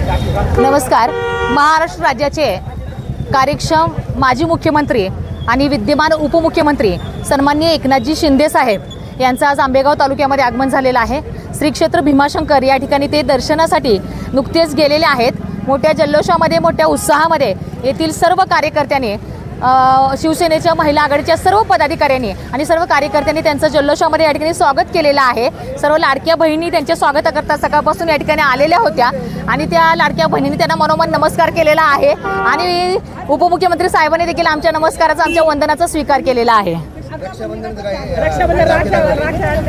नमस्कार। महाराष्ट्र राज्याचे कार्यक्षम माजी मुख्यमंत्री आणि विद्यमान उपमुख्यमंत्री सन्माननीय एकनाथजी शिंदे साहेब यांचं आज आंबेगाव तालुक्यामध्ये आगमन झालेलं आहे। श्री क्षेत्र भीमाशंकर या ठिकाणी ते दर्शनासाठी नुकतेच गेलेले आहेत। मोठ्या जल्लोषामध्ये मोठ्या उत्साहामध्ये येथील सर्व कार्यकर्त्यांनी शिवसेनेच्या महिला आघाडीच्या सर्व पदाधिकाऱ्यांनी आणि सर्व कार्यकर्त्यांनी त्यांचं जल्लोषामध्ये या ठिकाणी स्वागत केलेलं आहे। सर्व लाडक्या बहिणी त्यांच्या स्वागताकरता सकाळपासून या ठिकाणी आलेल्या होत्या आणि त्या लाडक्या बहिणींनी त्यांना मनोमन नमस्कार केलेला आहे आणि उपमुख्यमंत्री साहेबांनी देखील आमच्या नमस्काराचा आमच्या वंदनाचा स्वीकार केलेला आहे।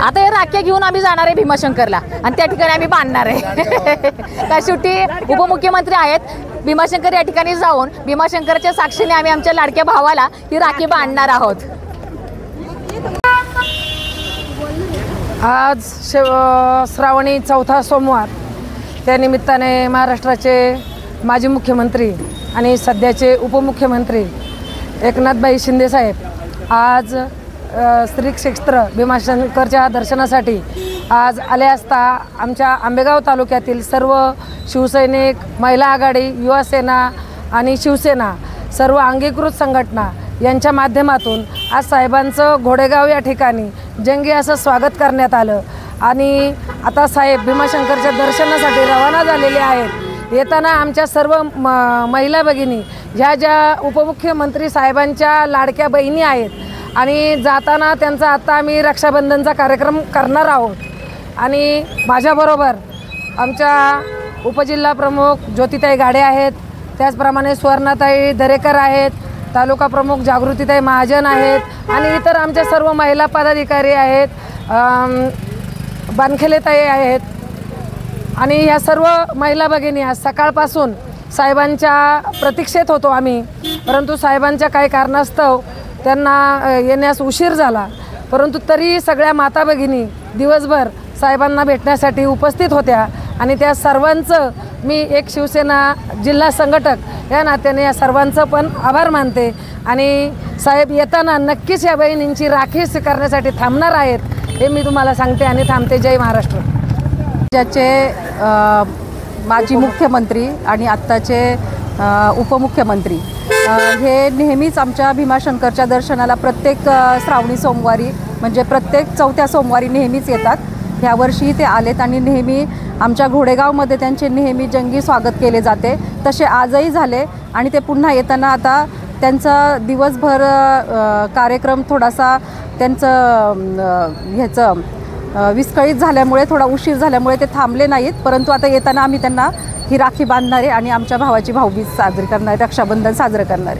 आता हे राख्या घेऊन आम्ही जाणार आहे भीमाशंकरला आणि त्या ठिकाणी आम्ही बांधणार आहे। त्या शेवटी उपमुख्यमंत्री आहेत। भीमाशंकर या ठिकाणी जाऊन भीमाशंकरच्या साक्षीने आम्ही आमच्या लाडक्या भावाला ही राखी बांधणार आहोत। आज श्रावणी चौथा सोमवार, त्या निमित्ताने महाराष्ट्राचे माजी मुख्यमंत्री आणि सध्याचे उपमुख्यमंत्री एकनाथभाई शिंदे साहेब आज श्री क्षेत्र भीमाशंकरच्या दर्शनासाठी आज आले असता आमच्या आंबेगाव तालुक्यातील सर्व शिवसैनिक, महिला आघाडी, युवा सेना आणि शिवसेना सर्व अंगीकृत संघटना यांच्या माध्यमातून आज साहेबांचं घोडेगाव या ठिकाणी जंगी असं स्वागत करण्यात आलं आणि आता साहेब भीमाशंकरच्या दर्शनासाठी रवाना झालेले आहेत। येताना आमच्या सर्व महिला भगिनी ह्या ज्या उपमुख्यमंत्री साहेबांच्या लाडक्या बहिणी आहेत आणि जाताना त्यांचा आता आम्ही रक्षाबंधनचा कार्यक्रम करणार आहोत आणि माझ्याबरोबर आमच्या उपजिल्हा प्रमुख ज्योतिताई गाडे आहेत, त्याचप्रमाणे सुवर्णाताई दरेकर आहेत, तालुका प्रमुख जागृतीताई महाजन आहेत आणि इतर आमच्या सर्व महिला पदाधिकारी आहेत, बानखेलेताई आहेत आणि ह्या सर्व महिला भगिनी आज सकाळपासून साहेबांच्या प्रतीक्षेत होतो आम्ही, परंतु साहेबांच्या काही कारणास्तव त्यांना येण्यास उशीर झाला, परंतु तरी सगळ्या माता भगिनी दिवसभर साहेबांना भेटण्यासाठी उपस्थित होत्या आणि त्या सर्वांचं मी एक शिवसेना जिल्हा संघटक या नात्याने या सर्वांचं पण आभार मानते आणि साहेब येताना नक्कीच या बहिणींची राखी स्वीकारण्यासाठी थांबणार आहेत हे मी तुम्हाला सांगते आणि थांबते। जय महाराष्ट्र। ज्याचे माजी मुख्यमंत्री आणि आत्ताचे उपमुख्यमंत्री हे नेहमीच आमच्या भीमाशंकरच्या दर्शनाला प्रत्येक श्रावणी सोमवारी म्हणजे प्रत्येक चौथ्या सोमवारी नेहमीच येतात। ह्यावर्षी ते आलेत आणि नेहमी आमच्या घोडेगावमध्ये त्यांचे नेहमी जंगी स्वागत केले जाते, तसे आजही झाले आणि ते पुन्हा येताना आता त्यांचा दिवसभर कार्यक्रम थोडासा त्यांचं ह्याचं विस्कळीत झाल्यामुळे थोडा उशीर झाल्यामुळे ते थांबले नाहीत, परंतु आता येताना आम्ही त्यांना ही राखी बांधणारे आणि आमच्या भावाची भाऊबीज साजरी करणारे, रक्षाबंधन साजरं करणारे।